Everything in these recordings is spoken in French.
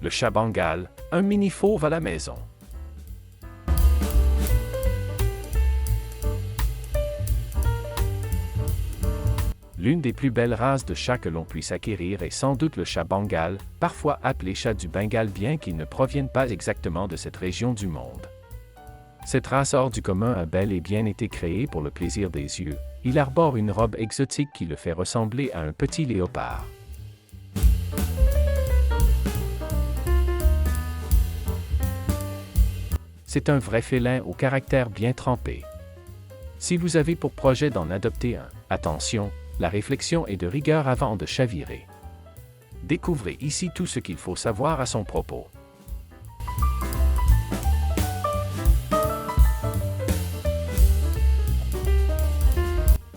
Le chat bengale, un mini-fauve à la maison. L'une des plus belles races de chat que l'on puisse acquérir est sans doute le chat bengale, parfois appelé chat du Bengale bien qu'il ne provienne pas exactement de cette région du monde. Cette race hors du commun a bel et bien été créée pour le plaisir des yeux. Il arbore une robe exotique qui le fait ressembler à un petit léopard. C'est un vrai félin au caractère bien trempé. Si vous avez pour projet d'en adopter un, attention, la réflexion est de rigueur avant de chavirer. Découvrez ici tout ce qu'il faut savoir à son propos.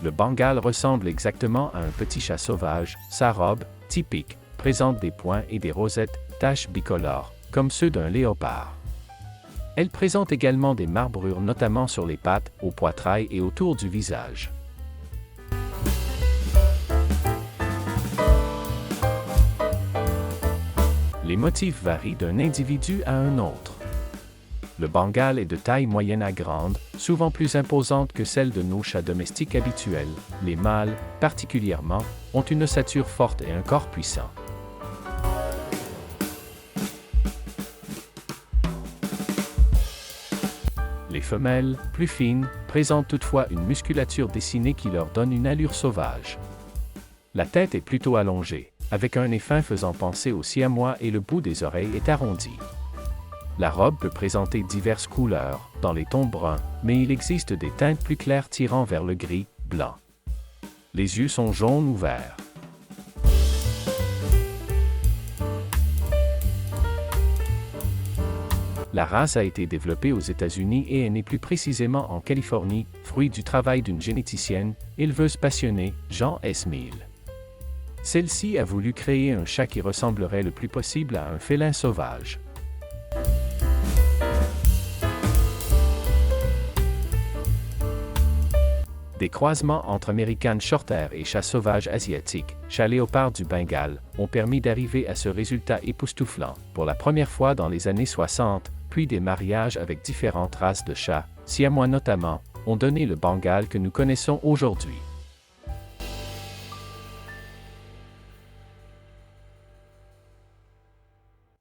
Le bengale ressemble exactement à un petit chat sauvage. Sa robe, typique, présente des points et des rosettes, taches bicolores, comme ceux d'un léopard. Elle présente également des marbrures notamment sur les pattes, au poitrail et autour du visage. Les motifs varient d'un individu à un autre. Le bengale est de taille moyenne à grande, souvent plus imposante que celle de nos chats domestiques habituels. Les mâles, particulièrement, ont une ossature forte et un corps puissant. Les femelles, plus fines, présentent toutefois une musculature dessinée qui leur donne une allure sauvage. La tête est plutôt allongée, avec un nez fin faisant penser au siamois et le bout des oreilles est arrondi. La robe peut présenter diverses couleurs, dans les tons bruns, mais il existe des teintes plus claires tirant vers le gris, blanc. Les yeux sont jaunes ou verts. La race a été développée aux États-Unis et est née plus précisément en Californie, fruit du travail d'une généticienne, éleveuse passionnée, Jean S. Mill. Celle-ci a voulu créer un chat qui ressemblerait le plus possible à un félin sauvage. Des croisements entre American Shorthair et chat sauvage asiatique, chat léopard du Bengale, ont permis d'arriver à ce résultat époustouflant, pour la première fois dans les années 60, puis des mariages avec différentes races de chats, siamois notamment, ont donné le Bengale que nous connaissons aujourd'hui.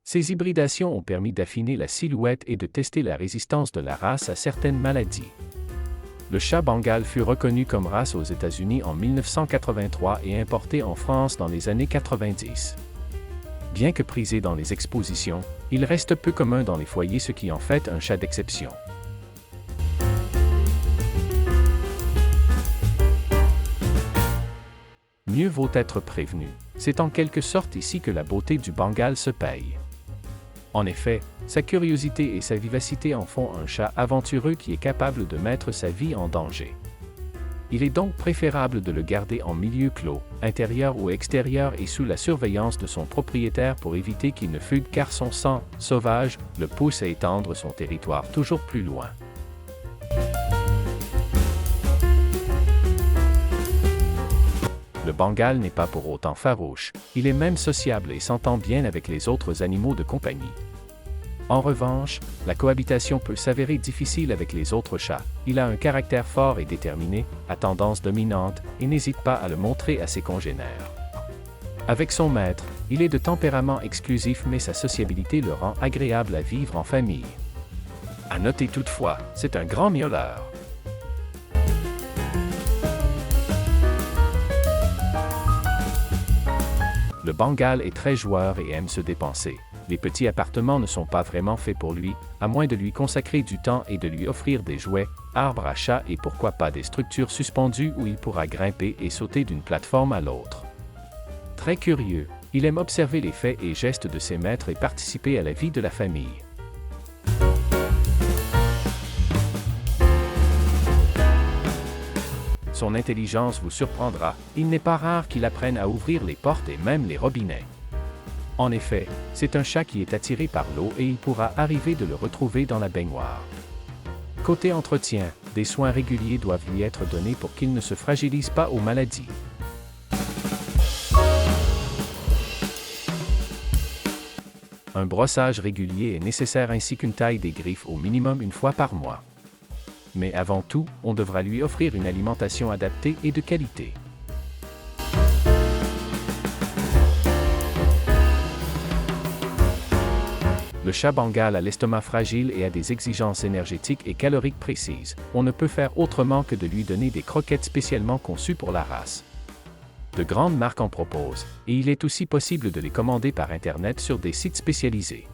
Ces hybridations ont permis d'affiner la silhouette et de tester la résistance de la race à certaines maladies. Le chat bengale fut reconnu comme race aux États-Unis en 1983 et importé en France dans les années 90. Bien que prisé dans les expositions, il reste peu commun dans les foyers, ce qui en fait un chat d'exception. Mieux vaut être prévenu. C'est en quelque sorte ici que la beauté du bengale se paye. En effet, sa curiosité et sa vivacité en font un chat aventureux qui est capable de mettre sa vie en danger. Il est donc préférable de le garder en milieu clos, intérieur ou extérieur et sous la surveillance de son propriétaire pour éviter qu'il ne fugue car son sang, sauvage, le pousse à étendre son territoire toujours plus loin. Le bengale n'est pas pour autant farouche, il est même sociable et s'entend bien avec les autres animaux de compagnie. En revanche, la cohabitation peut s'avérer difficile avec les autres chats. Il a un caractère fort et déterminé, à tendance dominante, et n'hésite pas à le montrer à ses congénères. Avec son maître, il est de tempérament exclusif mais sa sociabilité le rend agréable à vivre en famille. À noter toutefois, c'est un grand miauleur. Le bengale est très joueur et aime se dépenser. Les petits appartements ne sont pas vraiment faits pour lui, à moins de lui consacrer du temps et de lui offrir des jouets, arbres à chat et pourquoi pas des structures suspendues où il pourra grimper et sauter d'une plateforme à l'autre. Très curieux, il aime observer les faits et gestes de ses maîtres et participer à la vie de la famille. Son intelligence vous surprendra, il n'est pas rare qu'il apprenne à ouvrir les portes et même les robinets. En effet, c'est un chat qui est attiré par l'eau et il pourra arriver de le retrouver dans la baignoire. Côté entretien, des soins réguliers doivent lui être donnés pour qu'il ne se fragilise pas aux maladies. Un brossage régulier est nécessaire ainsi qu'une taille des griffes au minimum une fois par mois. Mais avant tout, on devra lui offrir une alimentation adaptée et de qualité. Le chat bengale a l'estomac fragile et a des exigences énergétiques et caloriques précises. On ne peut faire autrement que de lui donner des croquettes spécialement conçues pour la race. De grandes marques en proposent, et il est aussi possible de les commander par Internet sur des sites spécialisés.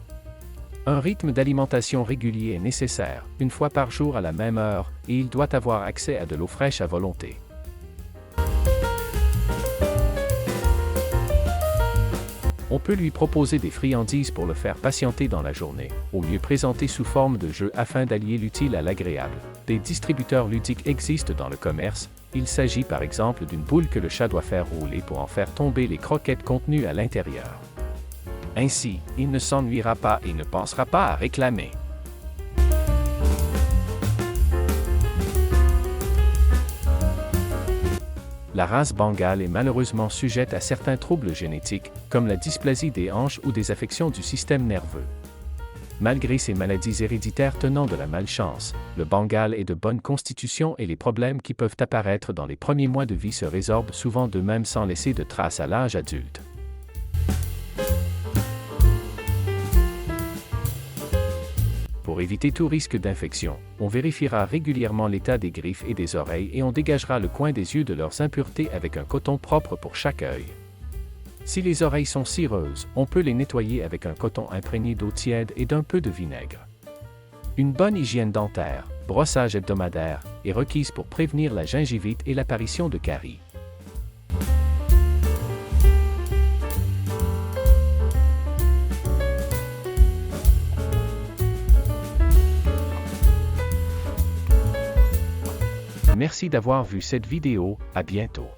Un rythme d'alimentation régulier est nécessaire, une fois par jour à la même heure, et il doit avoir accès à de l'eau fraîche à volonté. On peut lui proposer des friandises pour le faire patienter dans la journée, au lieu présenté sous forme de jeu afin d'allier l'utile à l'agréable. Des distributeurs ludiques existent dans le commerce. Il s'agit par exemple d'une boule que le chat doit faire rouler pour en faire tomber les croquettes contenues à l'intérieur. Ainsi, il ne s'ennuiera pas et ne pensera pas à réclamer. La race bengale est malheureusement sujette à certains troubles génétiques, comme la dysplasie des hanches ou des affections du système nerveux. Malgré ces maladies héréditaires tenant de la malchance, le bengale est de bonne constitution et les problèmes qui peuvent apparaître dans les premiers mois de vie se résorbent souvent d'eux-mêmes sans laisser de traces à l'âge adulte. Pour éviter tout risque d'infection, on vérifiera régulièrement l'état des griffes et des oreilles et on dégagera le coin des yeux de leurs impuretés avec un coton propre pour chaque œil. Si les oreilles sont cireuses, on peut les nettoyer avec un coton imprégné d'eau tiède et d'un peu de vinaigre. Une bonne hygiène dentaire, brossage hebdomadaire, est requise pour prévenir la gingivite et l'apparition de caries. Merci d'avoir vu cette vidéo, à bientôt.